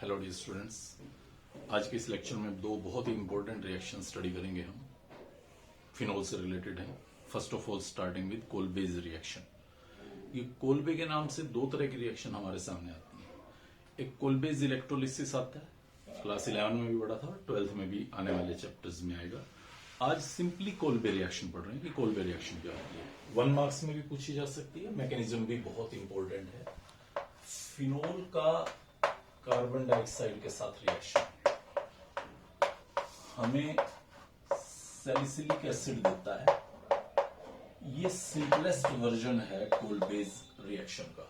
Hello dear students. आज के इस लेक्चर में दो बहुत ही इंपॉर्टेंट रिएक्शन स्टडी करेंगे हम, फिनोल से रिलेटेड है। First of all starting with Kolbe's reaction. ये कोल्बे के नाम से दो तरह की रिएक्शन हमारे सामने आती है। एक कोल्बेज इलेक्ट्रोलिसिस आता है, क्लास 11 में भी पढ़ा था और 12th में भी आने वाले चैप्टर्स में आएगा। आज सिंपली कोल्बे रिएक्शन पढ़ रहे हैं कि कोल्बे रिएक्शन क्या होती है। 1 मार्क्स में भी पूछी जा सकती है। मैकेनिज्म भी बहुत इंपॉर्टेंट है। फिनोल का कार्बन डाइऑक्साइड के साथ रिएक्शन हमें सैलिसिलिक एसिड देता है। ये सिंपलेस्ट वर्जन है कोल्बेज रिएक्शन का।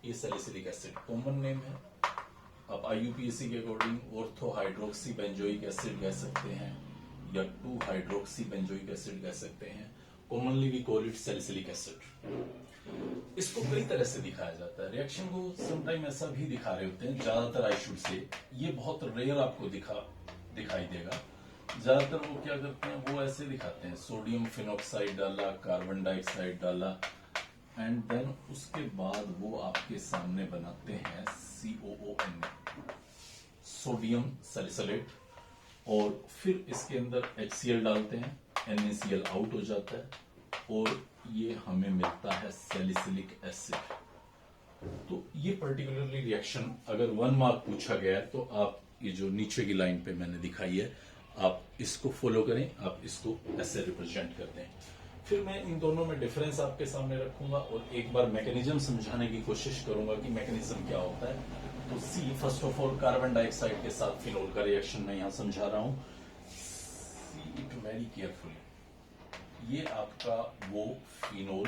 ये सैलिसिलिक एसिड कॉमन नेम है। आप आईयूपीएसी के according ortho hydroxy benzoic acid कह सकते हैं या 2 हाइड्रोक्सी बेंजोइक एसिड कह सकते हैं। Commonly we call it salicylic acid. इसको कई तरह से दिखाया जाता है। रिएक्शन को समटाइम ऐसा भी दिखा रहे होते हैं, ज्यादातर आई शुड से ये बहुत रेयर आपको दिखाई देगा। ज्यादातर वो क्या करते हैं, वो ऐसे दिखाते हैं, सोडियम फिनॉक्साइड डाला, कार्बन डाइऑक्साइड डाला एंड देन उसके बाद वो आपके सामने बनाते हैं COON, सोडियम सैलिसिलेट, और फिर इसके अंदर HCl डालते हैं, NaCl आउट हो जाता है और ये हमें मिलता है सैलिसिलिक एसिड। तो ये पर्टिकुलरली रिएक्शन अगर 1 मार्क पूछा गया है तो आप ये जो नीचे की लाइन पे मैंने दिखाई है, आप इसको फॉलो करें, आप इसको ऐसे रिप्रेजेंट कर दें। फिर मैं इन दोनों में डिफरेंस आपके सामने रखूंगा और एक बार मैकेनिज्म समझाने की कोशिश करूंगा कि मैकेनिज्म क्या होता है। तो see first of all carbon dioxide के साथ फिनोल का रिएक्शन मैं यहां समझा रहा हूं। See it very carefully. ये आपका वो फिनोल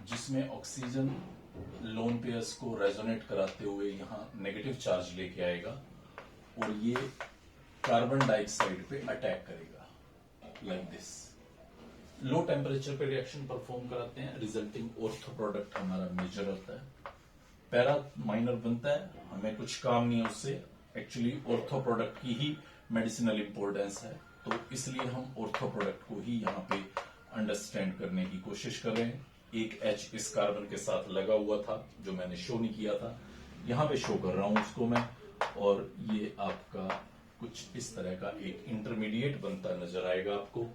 जिसमें ऑक्सीजन लोन पेयर्स को रेजोनेट कराते हुए यहां नेगेटिव चार्ज लेके आएगा और ये कार्बन डाइऑक्साइड पे अटैक करेगा लाइक दिस। लो टेम्परेचर पे रिएक्शन परफॉर्म कराते हैं, रिजल्टिंग ऑर्थो प्रोडक्ट हमारा मेजर होता है। पैरा माइनर बनता है, हमें कुछ काम नहीं है उससे। एक्चुअली ऑर्थो प्रोडक्ट की ही मेडिसिनल इंपॉर्टेंस है, तो इसलिए हम ऑर्थो प्रोडक्ट को ही यहाँ पे अंडरस्टैंड करने की कोशिश कर रहे हैं। एक H इस कार्बन के साथ लगा हुआ था जो मैंने शो नहीं किया था, यहाँ पे शो कर रहा हूं उसको मैं, और ये आपका कुछ इस तरह का एक इंटरमीडिएट बनता नजर आएगा आपको।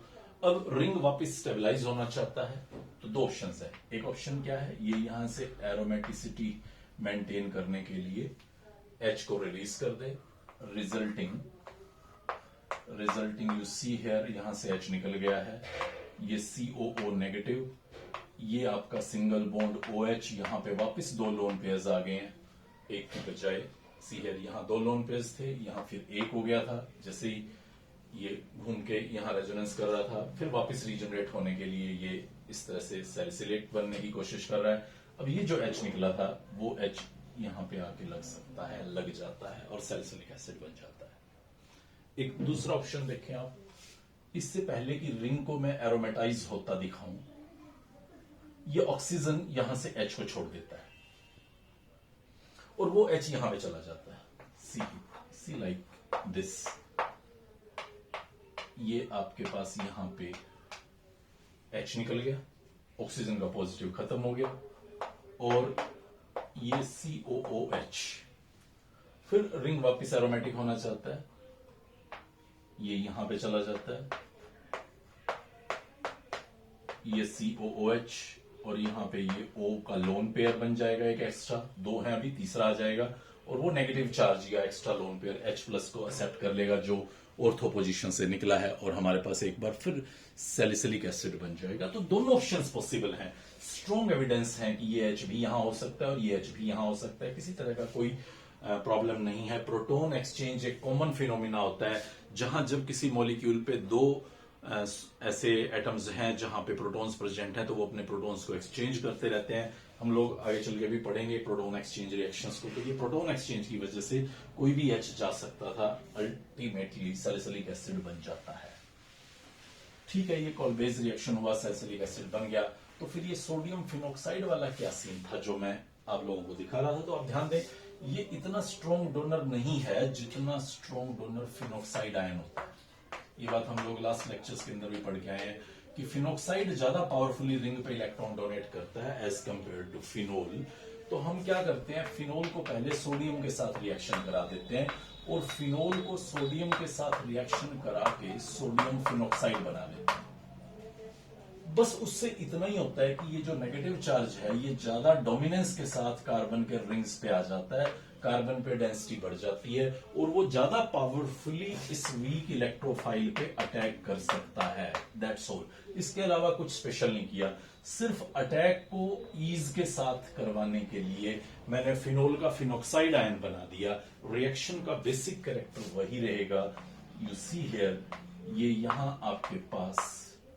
अब रिंग वापस स्टेबलाइज होना चाहता है तो 2 ऑप्शन है। एक ऑप्शन क्या है, ये यहां से एरोमेटिसिटी मेंटेन करने के लिए H को रिलीज कर दे, रिजल्टिंग यू सी हियर, यहां से H निकल गया है, ये COO नेगेटिव, ये आपका सिंगल बॉन्ड OH, यहां पे वापस 2 लोन पेयर्स आ गए हैं, एक की बजाय। सी हियर यहां 2 लोन पेयर्स थे, यहां फिर एक हो गया था। जैसे ही ये घूम के यहां रेजोनेंस कर रहा था, फिर वापस रीजनरेट होने के लिए ये इस तरह से सैलिसिलेट बनने की कोशिश कर रहा है। अब ये जो H निकला था वो H यहां पे आके लग सकता है, लग जाता है और सैलिसिलिक एसिड बन जाता है। एक दूसरा ऑप्शन देखें आप, इससे पहले कि रिंग को मैं एरोमेटाइज होता दिखाऊं, ये ऑक्सीजन यहां से H को छोड़ देता है और वो H यहां पे चला जाता है, सी लाइक दिस। ये आपके पास यहां पे H निकल गया, ऑक्सीजन का पॉजिटिव खत्म हो गया और ये COOH। फिर रिंग वापस एरोमेटिक होना चाहता है, ये यहां पे चला जाता है, ये COOH और यहां पे ये O का लोन पेयर बन जाएगा, एक एक्स्ट्रा, 2 है अभी, तीसरा आ जाएगा और वो नेगेटिव चार्ज या extra lone pair H plus को एक्सेप्ट कर लेगा जो ऑर्थो पोजीशन से निकला है और हमारे पास एक बार फिर सैलिसिलिक एसिड बन जाएगा। तो दोनों ऑप्शंस पॉसिबल हैं। स्ट्रॉन्ग एविडेंस है कि ये H भी यहां हो सकता है और ये H भी यहां हो सकता है, किसी तरह का कोई प्रॉब्लम नहीं है। प्रोटॉन एक्सचेंज एक कॉमन फिनोमिना होता है, जहां जब किसी मॉलिक्यूल पे 2 ऐसे एटम्स हैं जहां पे प्रोटॉन्स प्रेजेंट हैं तो वो अपने प्रोटॉन्स को एक्सचेंज करते रहते हैं। हम लोग आगे चल के भी पढ़ेंगे प्रोटॉन एक्सचेंज रिएक्शंस को। तो ये प्रोटॉन एक्सचेंज की वजह से कोई भी H जा सकता था, अल्टीमेटली सैलिसिलिक एसिड बन जाता है। ठीक है, ये कोल्बेज रिएक्शन हुआ, सैलिसिलिक एसिड बन गया। तो फिर ये सोडियम फिनॉक्साइड वाला क्या सीन था जो मैं आप लोगों को दिखा रहा था। तो आप ध्यान दें, ये इतना स्ट्रॉन्ग डोनर नहीं है जितना स्ट्रॉन्ग डोनर फिनॉक्साइड आयन होता है। ये बात हम लोग लास्ट लेक्चर्स के अंदर भी पढ़ के आए हैं कि फिनॉक्साइड ज्यादा पावरफुली रिंग पे इलेक्ट्रॉन डोनेट करता है एज कंपेयर टू फिनोल। तो हम क्या करते हैं, फिनोल को पहले सोडियम के साथ रिएक्शन करा देते हैं और फिनोल को सोडियम के साथ रिएक्शन करा के सोडियम फिनोक्साइड बना लेते हैं। बस उससे इतना ही होता है कि ये जो नेगेटिव चार्ज है ये ज्यादा डोमिनेंस के साथ कार्बन के रिंग्स पे आ जाता है, कार्बन पे डेंसिटी बढ़ जाती है और वो ज्यादा पावरफुली इस वीक इलेक्ट्रोफाइल पे अटैक कर सकता है। That's all. इसके अलावा कुछ स्पेशल नहीं किया, सिर्फ अटैक को ईज के साथ करवाने के लिए मैंने फिनोल का फिनोक्साइड आयन बना दिया। रिएक्शन का बेसिक कैरेक्टर वही रहेगा। यू सी हियर, ये यहां आपके पास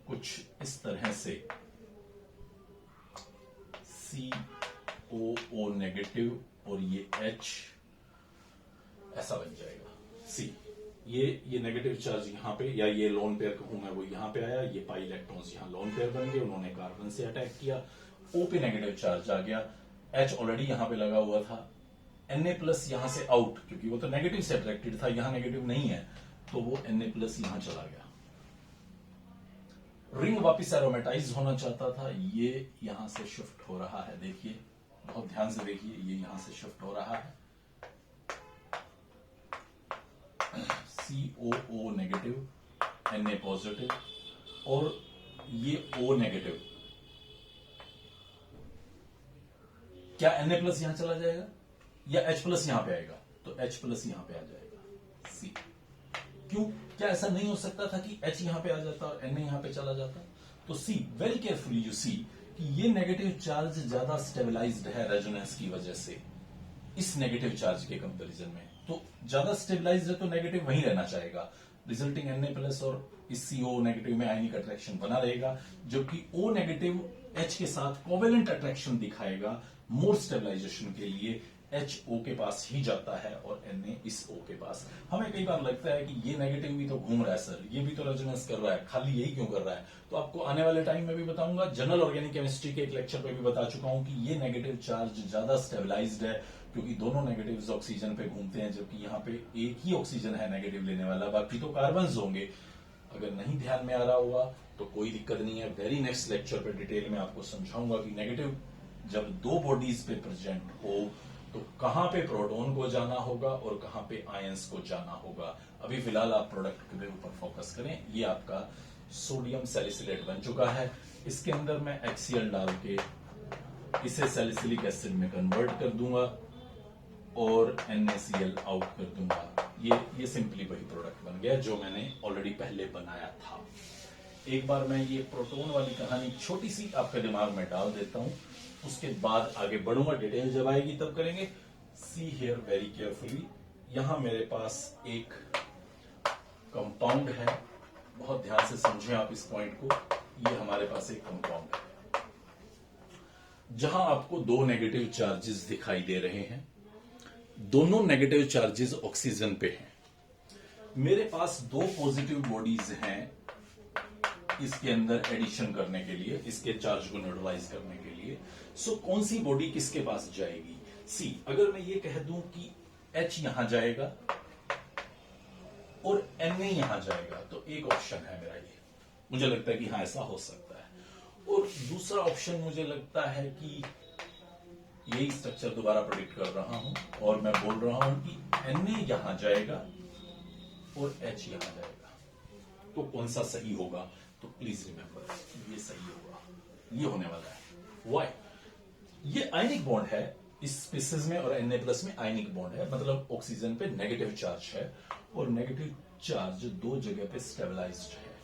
कुछ इस तरह से COO नेगेटिव और ये H ऐसा बन जाएगा। सी ये नेगेटिव चार्ज यहां पे, या ये लोन पेयर कहूं मैं, वो यहां पे आया, ये पाई इलेक्ट्रॉन्स यहां लोन पेयर बन गए, उन्होंने कार्बन से अटैक किया, O पे नेगेटिव चार्ज आ गया, H ऑलरेडी यहां पे लगा हुआ था, Na+ यहां से आउट, क्योंकि वो तो नेगेटिव से अट्रैक्टेड था, यहां नेगेटिव नहीं है, तो वो Na+ यहां चला गया। रिंग वापिस एरोमेटाइज होना चाहता था, ये यहां से शिफ्ट हो रहा है, देखिए बहुत ध्यान से देखिए, ये यहां से शिफ्ट हो रहा है, COO नेगेटिव, Na पॉजिटिव, और ये O नेगेटिव, क्या Na+ यहां चला जाएगा या H+ यहां पे आएगा? तो H+ यहां पे आ जाएगा। सी क्यों, क्या ऐसा नहीं हो सकता था कि H यहां पे आ जाता और Na यहां पे चला जाता? तो सी वेरी केयरफुली यू सी कि ये नेगेटिव चार्ज ज्यादा स्टेबलाइज्ड है रेजोनेंस की वजह से इस नेगेटिव चार्ज के कंपैरिजन में, तो ज्यादा स्टेबलाइज्ड है तो नेगेटिव वहीं रहना चाहेगा, रिजल्टिंग Na+ और इस CO नेगेटिव में आयनिक अट्रैक्शन बना रहेगा, जबकि O नेगेटिव H के साथ कोवेलेंट अट्रैक्शन दिखाएगा मोर स्टेबलाइजेशन के लिए, H O के पास ही जाता है और Na इस O के पास। हमें कई बार लगता है कि ये नेगेटिव भी तो घूम रहा है सर, ये भी तो रेजोनेंस कर रहा है, खाली यही क्यों कर रहा है? तो आपको आने वाले टाइम में भी बताऊंगा, जनरल ऑर्गेनिक केमिस्ट्री के एक लेक्चर पे भी बता चुका हूं कि ये नेगेटिव चार्ज ज्यादा स्टेबलाइज्ड है, क्योंकि दोनों नेगेटिव्स ऑक्सीजन पे घूमते हैं, जबकि यहाँ पे एक ही ऑक्सीजन है नेगेटिव लेने वाला, बाकी तो कार्बन्स होंगे। अगर नहीं ध्यान में आ रहा होगा तो कोई दिक्कत नहीं है, वेरी नेक्स्ट लेक्चर पे डिटेल में आपको समझाऊंगा कि नेगेटिव जब दो बॉडीज पे प्रेजेंट हो तो कहां पे प्रोटॉन को जाना होगा और कहां पे आयंस को जाना होगा। अभी फिलहाल आप प्रोडक्ट के ऊपर फोकस करें। ये आपका सोडियम सैलिसिलेट बन चुका है, इसके अंदर मैं HCl डाल के इसे सैलिसिलिक एसिड में कन्वर्ट कर दूंगा और NaCl आउट कर दूंगा। ये सिंपली वही प्रोडक्ट बन गया जो मैंने ऑलरेडी पहले बनाया था। एक बार मैं ये प्रोटॉन वाली कहानी छोटी सी आपके दिमाग में डाल देता हूं, उसके बाद आगे बढ़ूंगा, डिटेल जब आएगी तब करेंगे। सी हियर वेरी केयरफुली, यहां मेरे पास एक कंपाउंड है, बहुत ध्यान से समझें आप इस पॉइंट को। ये हमारे पास एक कंपाउंड है जहां आपको दो नेगेटिव चार्जेस दिखाई दे रहे हैं, दोनों नेगेटिव चार्जेस ऑक्सीजन पे हैं। मेरे पास दो पॉजिटिव बॉडीज हैं इसके अंदर एडिशन करने के लिए, इसके चार्ज को न्यूट्रलाइज करने के लिए। सो कौन सी बॉडी किसके पास जाएगी? सी, अगर मैं ये कह दूं कि H यहां जाएगा और Na यहां जाएगा, तो एक ऑप्शन है मेरा ये, मुझे लगता है कि हाँ ऐसा हो सकता है। और दूसरा ऑप्शन मुझे लगता है कि यही स्ट्रक्चर दोबारा प्रेडिक्ट कर रहा हूं और मैं बोल रहा हूं कि Na यहां जाएगा और H यहां जाएगा, तो कौन सा सही होगा? तो प्लीज रिमेंबर ये सही होगा, ये होने वाला है। वाई? ये आयनिक बॉन्ड है इस स्पीसीज में और Na+ में आयनिक बॉन्ड है, मतलब ऑक्सीजन पे नेगेटिव चार्ज है और नेगेटिव चार्ज दो जगह पे स्टेबलाइज्ड है,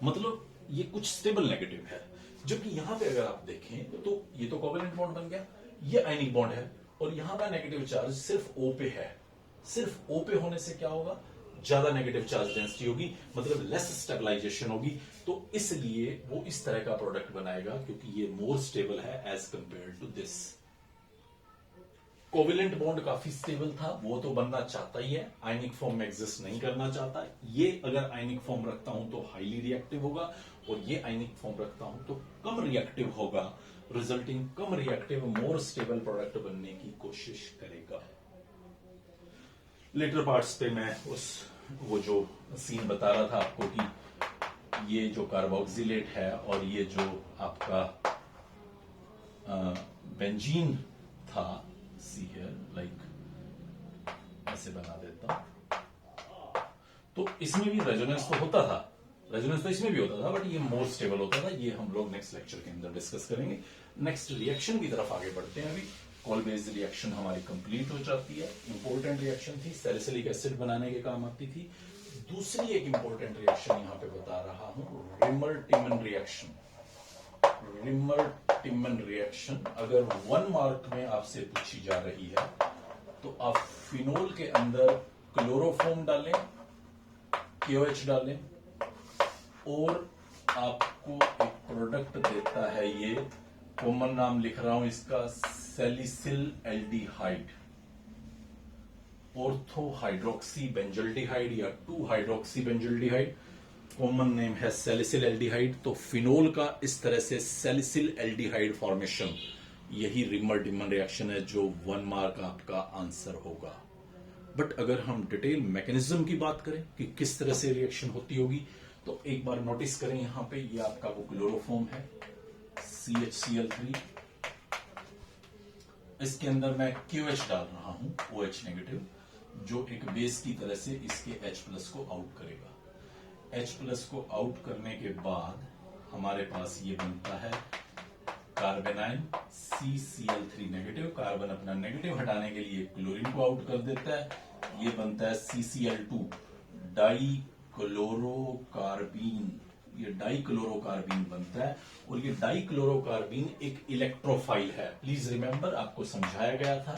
मतलब ये कुछ स्टेबल नेगेटिव है। जबकि यहां पे अगर आप देखें तो ये तो कोवेलेंट बॉन्ड बन गया, ये आयनिक बॉन्ड है और यहां का नेगेटिव चार्ज सिर्फ O पे है। सिर्फ O पे होने से क्या होगा? ज्यादा नेगेटिव चार्ज डेंसिटी होगी, मतलब लेस स्टेबलाइजेशन होगी, तो इसलिए वो इस तरह का प्रोडक्ट बनाएगा क्योंकि ये मोर स्टेबल है as compare to this. Covalent bond काफी स्टेबल था, वो तो बनना चाहता ही है, आयनिक फॉर्म में एग्जिस्ट नहीं करना चाहता। ये अगर आयनिक फॉर्म रखता हूं तो हाईली रिएक्टिव होगा और ये आयनिक फॉर्म रखता हूं तो कम रिएक्टिव होगा, रिजल्टिंग कम रिएक्टिव मोर स्टेबल प्रोडक्ट बनने की कोशिश करेगा। लेटर पार्ट्स पे मैं वो जो सीन बता रहा था आपको कि ये जो कार्बोक्सिलेट है और ये जो आपका बेंजीन था, सी हियर, लाइक ऐसे बना देता हूं, तो इसमें भी रेजोनेंस तो होता था, रेजोनेंस तो इसमें भी होता था, बट ये मोर स्टेबल होता था। ये हम लोग नेक्स्ट लेक्चर के अंदर डिस्कस करेंगे। नेक्स्ट रिएक्शन की तरफ आगे बढ़ते हैं। अभी कॉल-बेस्ड रिएक्शन हमारी कंप्लीट हो जाती है। इंपॉर्टेंट रिएक्शन थी, सैलिसिलिक एसिड बनाने के काम आती थी। दूसरी एक इंपॉर्टेंट रिएक्शन यहां पे बता रहा हूं, रिमर-टिमन रिएक्शन। रिमर-टिमन रिएक्शन अगर 1 मार्क में आपसे पूछी जा रही है तो आप फिनोल के अंदर क्लोरोफॉर्म डालें, KOH डालें, और आपको एक प्रोडक्ट देता है, ये कॉमन नाम लिख रहा हूं इसका, salicyl aldehyde, ortho hydroxy benzaldehyde या 2 हाइड्रोक्सी बेंजल्डिहाइड। कॉमन नेम है सैलिसिल एल्डिहाइड। तो फिनोल का इस तरह से सैलिसिल एल्डिहाइड फॉर्मेशन, यही रिमर-टिमन रिएक्शन है, जो 1 मार्क आपका आंसर होगा। बट अगर हम डिटेल मैकेनिज्म की बात करें कि किस तरह से रिएक्शन होती होगी, तो एक बार नोटिस करें, यहां पे ये आपका वो क्लोरोफॉर्म है, CHCl3। इसके अंदर मैं KOH डाल रहा हूं, OH नेगेटिव, जो एक बेस की तरह से इसके H+ को आउट करेगा। H+ को आउट करने के बाद हमारे पास ये बनता है कार्बेनाइन CCl3 नेगेटिव। कार्बन अपना नेगेटिव हटाने के लिए क्लोरीन को आउट कर देता है, ये बनता है CCl2 डाई क्लोरोकार्बीन। ये डाइक्लोरोकार्बीन बनता है, और ये डाइक्लोरोकार्बीन एक इलेक्ट्रोफाइल है। प्लीज रिमेंबर, आपको समझाया गया था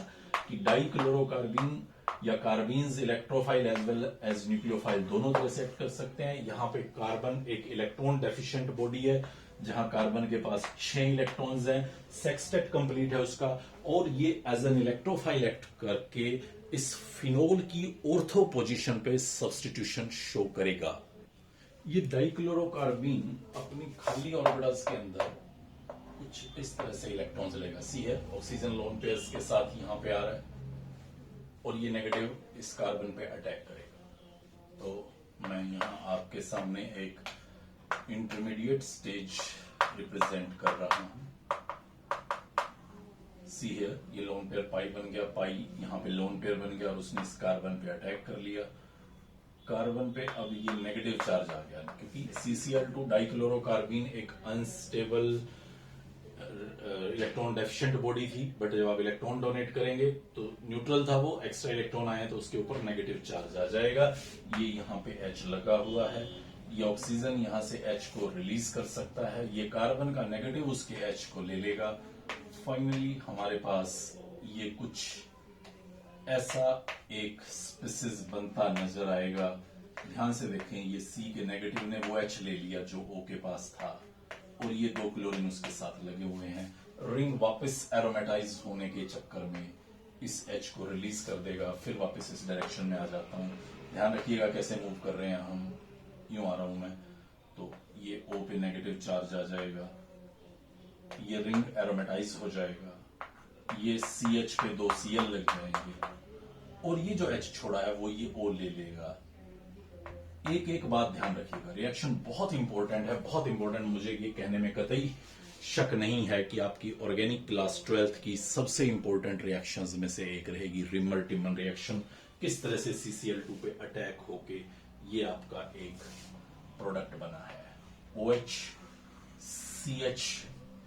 कि डाइक्लोरोकार्बीन या carbenes electrophile as well as nucleophile दोनों तरह से एक्ट कर सकते हैं। यहां पे कार्बन एक इलेक्ट्रॉन डेफिशिएंट बॉडी है, जहां कार्बन के पास 6 इलेक्ट्रॉन्स हैं, सेक्सटेट कंप्लीट है उसका, और ये एज एन इलेक्ट्रोफाइल एक्ट करके इस फिनोल की ऑर्थो पोजीशन पे सब्स्टिट्यूशन शो करेगा। ये डाइक्लोरोकार्बीन अपनी खाली ऑर्बिटल्स के अंदर कुछ इस तरह से इलेक्ट्रॉन्स लेगा। सी है, ऑक्सीजन लोन पेयर्स के साथ यहां पे आ रहा है, और ये नेगेटिव इस कार्बन पे अटैक करेगा। तो मैं यहां आपके सामने एक इंटरमीडिएट स्टेज रिप्रेजेंट कर रहा हूं। सी है, ये लोन पेयर पाई बन गया, पाई यहां पे लोन पेयर बन गया, और उसने इस कार्बन पे अटैक कर लिया। कार्बन पे अब ये नेगेटिव चार्ज आ गया, क्योंकि CCl2 डाइक्लोरोकार्बीन एक अनस्टेबल इलेक्ट्रॉन डेफिशिएंट बॉडी थी, बट जब आप इलेक्ट्रॉन डोनेट करेंगे तो न्यूट्रल था वो, एक्स्ट्रा इलेक्ट्रॉन आए तो उसके ऊपर नेगेटिव चार्ज आ जाएगा। ये यहाँ पे H लगा हुआ है, ये ऑक्सीजन यहाँ से H को रिलीज कर सकता है, ये कार्बन का नेगेटिव उसके H को ले लेगा। फाइनली हमारे पास ये कुछ ऐसा एक स्पीसीज बनता नजर आएगा। ध्यान से देखें, ये C के नेगेटिव ने वो H ले लिया जो O के पास था, और ये 2 क्लोरीन उसके साथ लगे हुए हैं। रिंग वापस एरोमेटाइज होने के चक्कर में इस H को रिलीज कर देगा, फिर वापस इस डायरेक्शन में आ जाता हूं। ध्यान रखिएगा कैसे मूव कर रहे हैं हम, यूं आ रहा हूं मैं, तो ये O पे नेगेटिव चार्ज आ जाएगा, ये रिंग एरोमेटाइज हो जाएगा, ये CH पे 2 Cl लग जाएंगे, और ये जो H छोड़ा है वो ये O ले लेगा। एक एक बात ध्यान रखिएगा, रिएक्शन बहुत इंपॉर्टेंट है, बहुत इंपॉर्टेंट। मुझे ये कहने में कतई शक नहीं है कि आपकी ऑर्गेनिक क्लास 12th की सबसे इंपॉर्टेंट रिएक्शंस में से एक रहेगी रिमर-टिमन रिएक्शन। किस तरह से CCl2 पे अटैक होके ये आपका एक प्रोडक्ट बना है, OH CH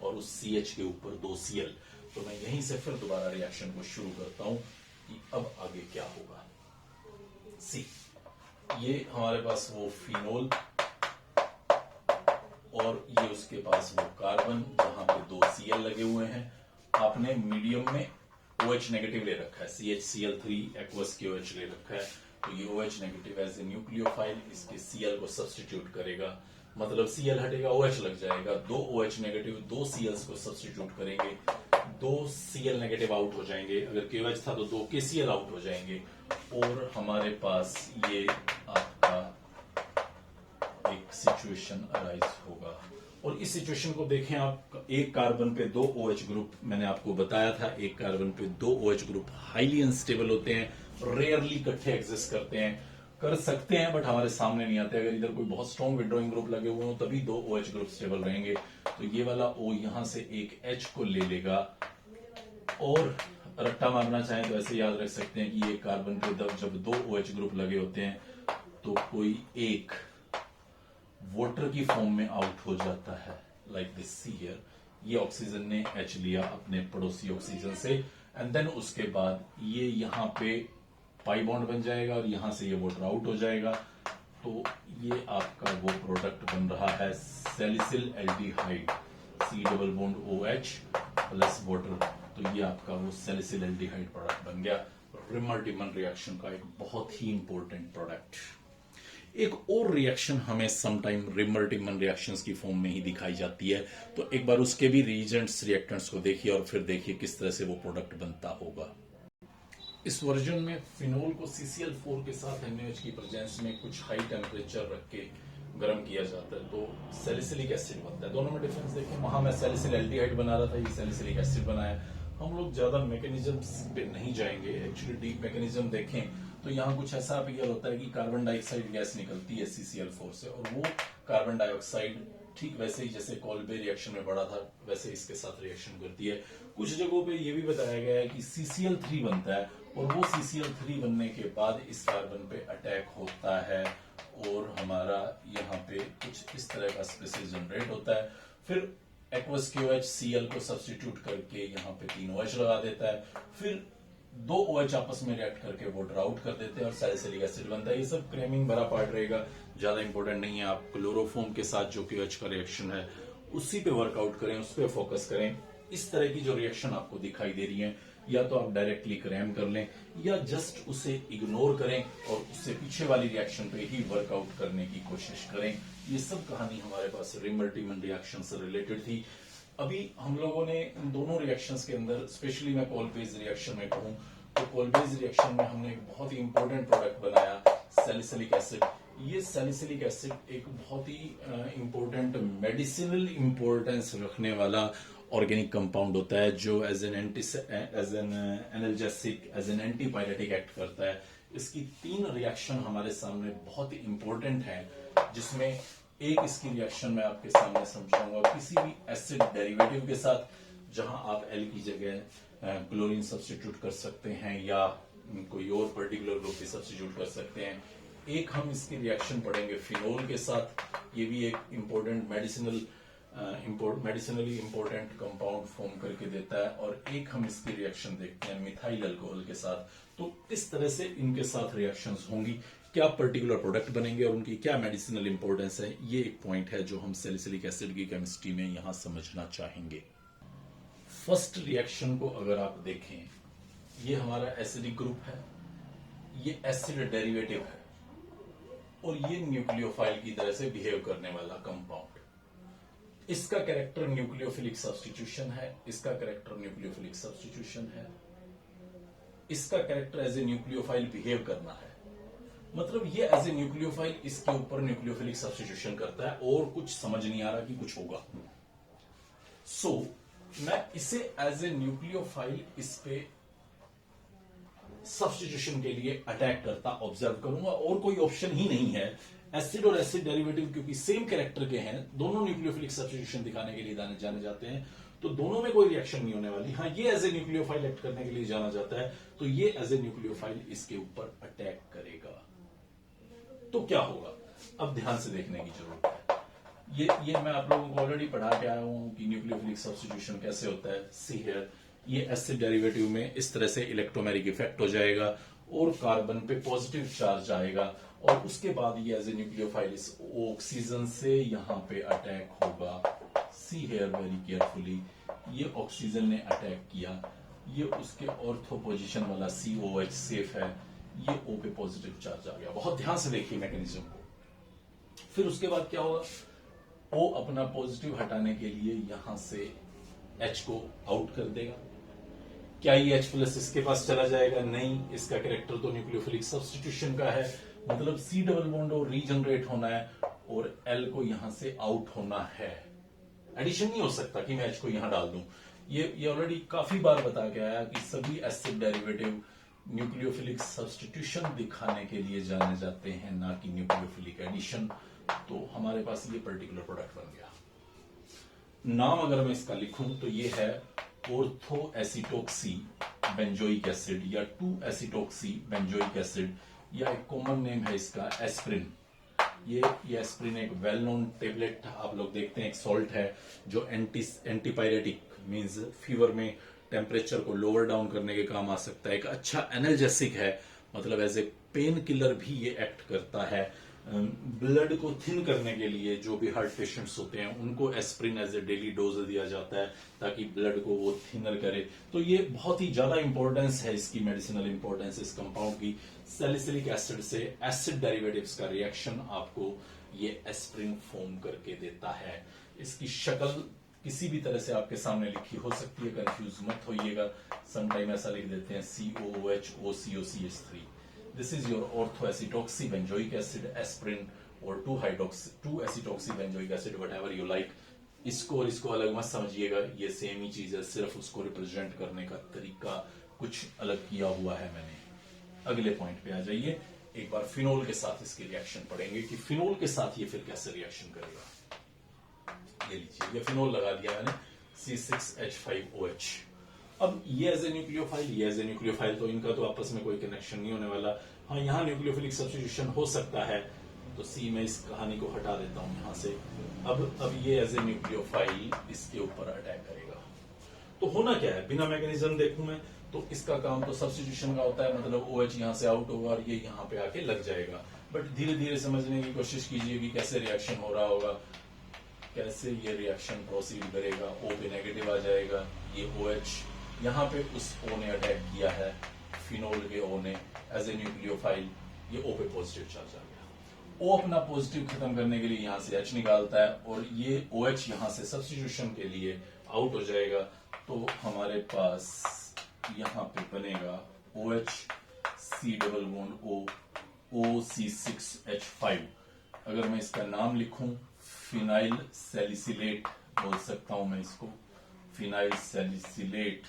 और उस CH के ऊपर 2 Cl। तो मैं यहीं से फिर दोबारा रिएक्शन को शुरू करता हूं कि अब आगे क्या होगा। सी, ये हमारे पास वो फिनोल, और ये उसके पास वो कार्बन जहां पे 2 Cl लगे हुए हैं। आपने मीडियम में OH नेगेटिव ले रखा है, CHCl3 एक्वस KOH ले रखा है, तो ये OH negative as a nucleophile इसके Cl को सब्स्टिट्यूट करेगा, मतलब Cl हटेगा OH लग जाएगा, 2 OH नेगेटिव 2 Cl को सब्स्टिट्यूट करेंगे, 2 Cl नेगेटिव आउट हो जाएंगे, अगर KOH था तो 2 KCl आउट हो जाएंगे, और हमारे पास ये आपका एक सिचुएशन अराइज होगा। और इस सिचुएशन को देखें आप, एक कार्बन पे 2 OH ग्रुप, मैंने आपको बताया था एक कार्बन पे 2 OH ग्रुप हाईली अनस्टेबल होते हैं, रेयरली इकट्ठे एग्जिस्ट करते हैं, कर सकते हैं बट हमारे सामने नहीं आते। अगर इधर कोई बहुत स्ट्रॉन्ग विड्रॉइंग ग्रुप लगे हुए हो तभी 2 OH ग्रुप स्टेबल रहेंगे। तो ये वाला O यहां से एक H को ले लेगा, और रट्टा मारना चाहें तो ऐसे याद रख सकते हैं कि ये कार्बन पे जब दो OH ग्रुप लगे होते हैं तो कोई एक वाटर की फॉर्म में आउट हो जाता है, लाइक दिस सी हियर। ये ऑक्सीजन ने H लिया अपने पड़ोसी ऑक्सीजन से, एंड देन उसके बाद ये यहाँ पे पाई बॉन्ड बन जाएगा और यहां से ये वाटर आउट हो जाएगा। तो ये आपका वो प्रोडक्ट बन रहा है salicyl aldehyde, C double bond OH plus water. तो ये आपका वो सैलिसिल एल्डिहाइड प्रोडक्ट बन गया, रिमर-डिमन रिएक्शन का एक बहुत ही इंपॉर्टेंट प्रोडक्ट। एक और रिएक्शन हमें समटाइम रिमर-डिमन रिएक्शंस की फॉर्म में ही दिखाई जाती है, तो एक बार उसके भी रिएजेंट्स रिएक्टेंट्स को देखिए और फिर देखिए किस तरह से वो प्रोडक्ट बनता होगा। इस वर्जन में फिनोल को CCl4 के साथ NaOH की प्रेजेंस में कुछ हाई टेम्परेचर रख के गर्म किया जाता है तो सैलिसिलिक एसिड बनता है। दोनों में डिफरेंस देखें, वहां मैं सैलिसिल एल्डिहाइड बना रहा था, ये सैलिसिलिक एसिड बनाया। हम लोग ज्यादा मैकेनिज्म्स पे नहीं जाएंगे, एक्चुअली डीप मैकेनिज्म देखें तो यहाँ कुछ ऐसा अपीयर होता है कि कार्बन डाइऑक्साइड गैस निकलती है CCl4 से, और वो कार्बन डाइऑक्साइड ठीक वैसे ही जैसे कॉल्बे रिएक्शन में बढ़ा था वैसे इसके साथ रिएक्शन करती है। कुछ जगहों पे ये भी बताया गया है कि CCl3 बनता है और वो CCl3 बनने के बाद इस कार्बन पे अटैक होता है और हमारा यहाँ पे कुछ इस तरह का स्पेसिस जनरेट होता है। फिर एक्वस KOH Cl को सब्स्टिट्यूट करके यहाँ पे 3 OH लगा देता है, फिर 2 OH आपस में रिएक्ट करके वाटर आउट कर देते हैं और सैलिसिलिक एसिड बनता है। ये सब क्रेमिंग भरा पार्ट रहेगा, ज्यादा इंपॉर्टेंट नहीं है। आप क्लोरोफॉर्म के साथ जो KOH का रिएक्शन है उसी पे वर्कआउट करें, उस पर फोकस करें। इस तरह की जो रिएक्शन आपको दिखाई दे रही है या तो आप डायरेक्टली क्रैम कर लें या जस्ट उसे इग्नोर करें और उससे पीछे वाली रिएक्शन पे ही वर्कआउट करने की कोशिश करें। ये सब कहानी हमारे पास रिमर-डिमन रिएक्शन से रिलेटेड थी। अभी हम लोगों ने इन दोनों रिएक्शंस के अंदर, स्पेशली मैं कॉल-बेस्ड रिएक्शन में कहूं तो कॉल-बेस्ड रिएक्शन में हमने एक बहुत ही इंपॉर्टेंट प्रोडक्ट बनाया सैलिसिलिक एसिड। ये सैलिसिलिक एसिड एक बहुत ही इंपॉर्टेंट मेडिसिनल इंपॉर्टेंस रखने वाला ऑर्गेनिक कंपाउंड होता है जो as an analgesic, as an antipyretic act करता है। इसकी 3 रिएक्शन हमारे सामने बहुत ही इंपॉर्टेंट है, जिसमें एक इसकी रिएक्शन मैं आपके सामने समझाऊंगा किसी भी एसिड डेरिवेटिव के साथ, जहां आप L की जगह क्लोरीन सब्स्टिट्यूट कर सकते हैं या कोई और पर्टिकुलर ग्रुप भी सब्स्टिट्यूट कर सकते हैं। एक हम इसकी रिएक्शन पढ़ेंगे फिनोल के साथ, ये भी एक important medicinally important compound form करके देता है, और एक हम इसकी रिएक्शन देखते हैं मिथाइल अल्कोहल के साथ। तो किस तरह से इनके साथ रिएक्शंस होंगी, क्या पर्टिकुलर प्रोडक्ट बनेंगे और उनकी क्या मेडिसिनल इंपॉर्टेंस है, ये एक पॉइंट है जो हम सैलिसिलिक एसिड की केमिस्ट्री में यहां समझना चाहेंगे। फर्स्ट रिएक्शन को अगर आप देखें, ये हमारा एसिडिक ग्रुप है, ये एसिड डेरिवेटिव है और ये न्यूक्लियोफाइल की तरह से बिहेव करने वाला कंपाउंड। इसका कैरेक्टर न्यूक्लियोफिलिक सब्स्टिट्यूशन है, इसका कैरेक्टर न्यूक्लियोफिलिक सब्स्टिट्यूशन है, इसका character as a nucleophile behave करना है। मतलब ये एज ए न्यूक्लियोफाइल इसके ऊपर न्यूक्लियोफिलिक सब्स्टिट्यूशन करता है और कुछ समझ नहीं आ रहा कि कुछ होगा। सो मैं इसे एज ए न्यूक्लियोफाइल इस पे सब्स्टिट्यूशन के लिए अटैक करता ऑब्जर्व करूंगा, और कोई ऑप्शन ही नहीं है। एसिड और एसिड डेरिवेटिव क्योंकि सेम कैरेक्टर के हैं, दोनों न्यूक्लियोफिलिक सब्स्टिट्यूशन दिखाने के लिए जाने जाते हैं, तो दोनों में कोई रिएक्शन नहीं होने वाली। हाँ, ये एज ए न्यूक्लियोफाइल एक्ट करने के लिए जाना जाता है, तो ये एज ए न्यूक्लियोफाइल इसके ऊपर अटैक करेगा। तो क्या होगा, अब ध्यान से देखने की जरूरत है। ये मैं आप लोगों को ऑलरेडी पढ़ा के आया हूं कि न्यूक्लियोफिलिक सब्स्टिट्यूशन कैसे होता है। सी हियर, ये एसिड डेरिवेटिव में इस तरह से इलेक्ट्रोमेरिक इफेक्ट हो जाएगा और कार्बन पे पॉजिटिव चार्ज आएगा, और उसके बाद ये एज ए न्यूक्लियोफाइल इस ऑक्सीजन से यहां पे अटैक होगा। सी हियर वेरी केयरफुली, ये ऑक्सीजन ने अटैक किया, ये उसके ऑर्थो पोजीशन वाला COH सेफ है, ये O पे पॉजिटिव चार्ज आ गया। बहुत ध्यान से देखिए मैकेनिज्म को। फिर उसके बाद क्या होगा, O अपना पॉजिटिव हटाने के लिए यहां से H को आउट कर देगा। क्या ये H+ इसके पास चला जाएगा? नहीं, इसका कैरेक्टर तो न्यूक्लियोफिलिक सब्स्टिट्यूशन का है, मतलब C डबल बॉन्ड और रीजनरेट होना है और L को यहां से आउट होना है। एडिशन नहीं हो सकता कि मैं H को यहां डाल दूं। ये ऑलरेडी काफी बार बता के आया कि सभी एसिड डेरिवेटिव न्यूक्लियोफिलिक सब्स्टिट्यूशन दिखाने के लिए जाने जाते हैं, ना कि न्यूक्लियोफिलिक एडिशन। तो हमारे पास ये पर्टिकुलर प्रोडक्ट बन गया। नाम अगर मैं इसका लिखूं तो ये है ऑर्थो एसिटोक्सी बेंजोइक एसिड या 2-एसिटोक्सी बेंजोइक एसिड, या एक कॉमन नेम है इसका एस्प्रिन। ये एस्प्रिन एक वेल नोन टेबलेट आप लोग देखते हैं, एक सॉल्ट है जो एंटीपायरेटिक मींस फीवर में टेम्परेचर को लोअर डाउन करने के काम आ सकता है। एक अच्छा एनाल्जेसिक है, मतलब एज ए पेन किलर भी ये एक्ट करता है। ब्लड को थिन करने के लिए जो भी हार्ट पेशेंट्स होते हैं उनको aspirin as a daily dose दिया जाता है ताकि ब्लड को वो थिनर करे। तो ये बहुत ही ज्यादा इंपॉर्टेंस है इसकी, मेडिसिनल इंपॉर्टेंस इस कंपाउंड की। सैलिसिलिक एसिड से एसिड डेरिवेटिव्स का रिएक्शन आपको ये एस्प्रिन फॉर्म करके देता है। इसकी शक्ल किसी भी तरह से आपके सामने लिखी हो सकती है, कंफ्यूज मत होइएगा। समटाइम ऐसा लिख देते हैं COOH OCOCH3। This is your orthoacetoxy benzoic acid, aspirin or 2-acetoxy benzoic acid, whatever you like। इसको और इसको अलग मत समझिएगा, ये सेम ही चीज है, सिर्फ उसको रिप्रेजेंट करने का तरीका कुछ अलग किया हुआ है मैंने। अगले पॉइंट पे आ जाइए, एक बार फिनोल के साथ इसकी रिएक्शन पढ़ेंगे कि फिनोल के साथ ये फिर कैसे रिएक्शन करेगा। ये लीजिए, ये फिनोल लगा दिया मैंने, C6H5OH। अब ये एज ए न्यूक्लियोफाइल, ये एज ए न्यूक्लियोफाइल, तो इनका तो आपस में कोई कनेक्शन नहीं होने वाला। हाँ, यहाँ न्यूक्लियोफिलिक सब्स्टिट्यूशन हो सकता है, तो सी मैं इस कहानी को हटा देता हूं यहां से। अब ये एज ए न्यूक्लियोफाइल इसके ऊपर अटैक करेगा। तो होना क्या है, बिना मैकेनिज्म देखूं मैं तो इसका काम तो सब्स्टिट्यूशन का होता है, मतलब OH यहां से आउट होगा और ये यहां पे आके लग जाएगा। बट धीरे धीरे समझने की कोशिश कीजिए कि कैसे रिएक्शन हो रहा होगा, कैसे ये रिएक्शन प्रोसीड करेगा। O पे नेगेटिव आ जाएगा, ये OH यहां पे उस O ने अटैक किया है, फिनोल के O ने एज ए न्यूक्लियोफाइल, ये O पे पॉजिटिव चार्ज आ गया। O अपना पॉजिटिव खत्म करने के लिए यहां से H निकालता है और ये OH यहां से सब्स्टिट्यूशन के लिए आउट हो जाएगा। तो हमारे पास यहां पे बनेगा OH C double bond O OC6H5। अगर मैं इसका नाम लिखूं, फिनाइल सैलिसिलेट बोल सकता हूं मैं इसको, फिनाइल सैलिसिलेट।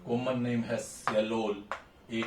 कॉमन नेम है सेलोल। एक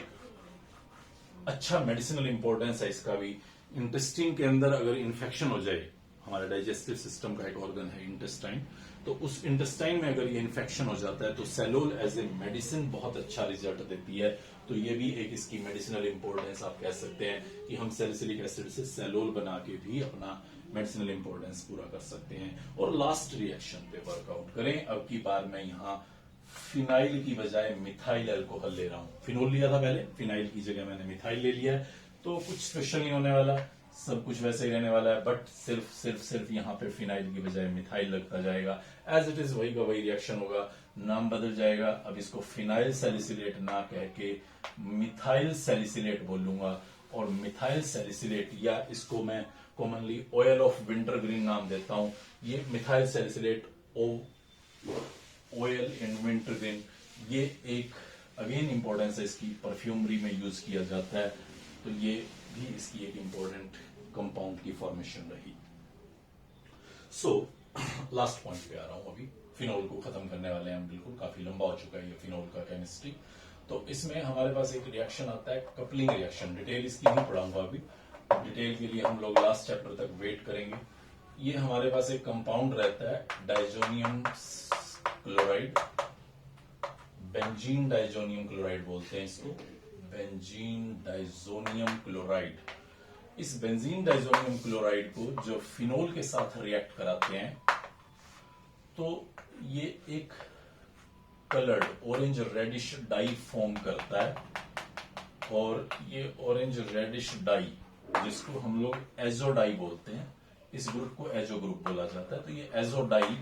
अच्छा मेडिसिनल इंपॉर्टेंस है इसका भी। इंटेस्टाइन के अंदर अगर इन्फेक्शन हो जाए, हमारा डाइजेस्टिव सिस्टम का एक ऑर्गन है इंटेस्टाइन, तो उस इंटेस्टाइन में अगर ये इन्फेक्शन हो जाता है तो सेलोल एज ए मेडिसिन बहुत अच्छा रिजल्ट देती है। तो ये भी एक इसकी मेडिसिनल इंपॉर्टेंस आप कह सकते हैं कि हम सैलिसिलिक एसिड से सेलोल बना के भी अपना मेडिसिनल इंपॉर्टेंस पूरा कर सकते हैं। और लास्ट रिएक्शन पे वर्कआउट करें। अब की बार मैं यहाँ फिनाइल की बजाय मिथाइल अल्कोहल ले रहा हूं। फिनोल लिया था पहले, फिनाइल की जगह मैंने मिथाइल ले लिया है। तो कुछ स्पेशल नहीं होने वाला, सब कुछ वैसे ही रहने वाला है, बट सिर्फ यहाँ पे फिनाइल की बजाय मिथाइल लगता जाएगा। एज इट इज वही का वही रिएक्शन होगा, नाम बदल जाएगा। अब इसको फिनाइल सैलिसिलेट ना कह के मिथाइल सैलिसिलेट बोलूंगा। और मिथाइल सैलिसिलेट, या इसको मैं commonly oil of winter green नाम देता हूं। ये methyl salicylate oil in winter green, ये एक अगेन इंपॉर्टेंस है इसकी, परफ्यूमरी में यूज किया जाता है। तो ये भी इसकी एक इंपॉर्टेंट कंपाउंड की फॉर्मेशन रही। सो लास्ट पॉइंट पे आ रहा हूं। अभी फिनोल को खत्म करने वाले हैं हम, बिल्कुल काफी लंबा हो चुका है ये फिनोल का केमिस्ट्री। तो इसमें हमारे पास एक रिएक्शन आता है, कपलिंग रिएक्शन। डिटेल इसकी नहीं पढ़ाऊंगा अभी, डिटेल के लिए हम लोग लास्ट चैप्टर तक वेट करेंगे। ये हमारे पास एक कंपाउंड रहता है, diazonium chloride, benzene diazonium chloride बोलते हैं इसको, बेंजीन डाइजोनियम क्लोराइड। इस बेंजीन डाइजोनियम क्लोराइड को जो फिनोल के साथ रिएक्ट कराते हैं तो ये एक coloured orange reddish dye form करता है। और ये ऑरेंज रेडिश डाई, जिसको हम लोग एजो डाई बोलते हैं, इस ग्रुप को एजो ग्रुप बोला जाता है। तो ये एजो डाई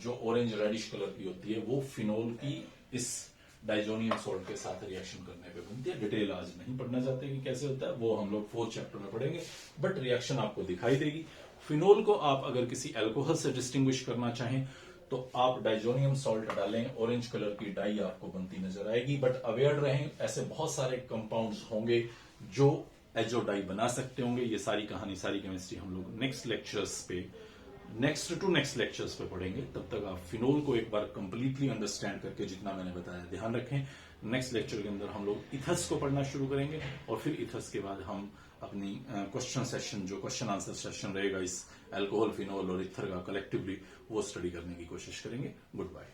जो ऑरेंज रेडिश कलर की होती है, वो फिनोल की इस डाइजोनियम सॉल्ट के साथ रिएक्शन करने पे बनती है। डिटेल आज नहीं पढ़ना चाहते कि कैसे होता है, वो हम लोग 4th चैप्टर में पढ़ेंगे, बट रिएक्शन आपको दिखाई देगी। फिनोल को आप अगर किसी अल्कोहल से डिस्टिंग्विश करना चाहें तो आप डाइजोनियम सॉल्ट डालें, ऑरेंज कलर की डाई आपको बनती नजर आएगी। बट अवेयर रहें, ऐसे बहुत सारे कंपाउंड्स होंगे जो एजो डाई बना सकते होंगे। ये सारी कहानी, सारी केमिस्ट्री हम लोग नेक्स्ट टू नेक्स्ट लेक्चर्स पे पढ़ेंगे। तब तक आप फिनोल को एक बार कंप्लीटली अंडरस्टैंड करके जितना मैंने बताया ध्यान रखें। नेक्स्ट लेक्चर के अंदर हम लोग इथस को पढ़ना शुरू करेंगे और फिर इथस के बाद हम अपनी क्वेश्चन सेशन, जो क्वेश्चन आंसर सेशन रहेगा इस अल्कोहल, फिनोल और इथर का कलेक्टिवली, वो स्टडी करने की कोशिश करेंगे। Good bye.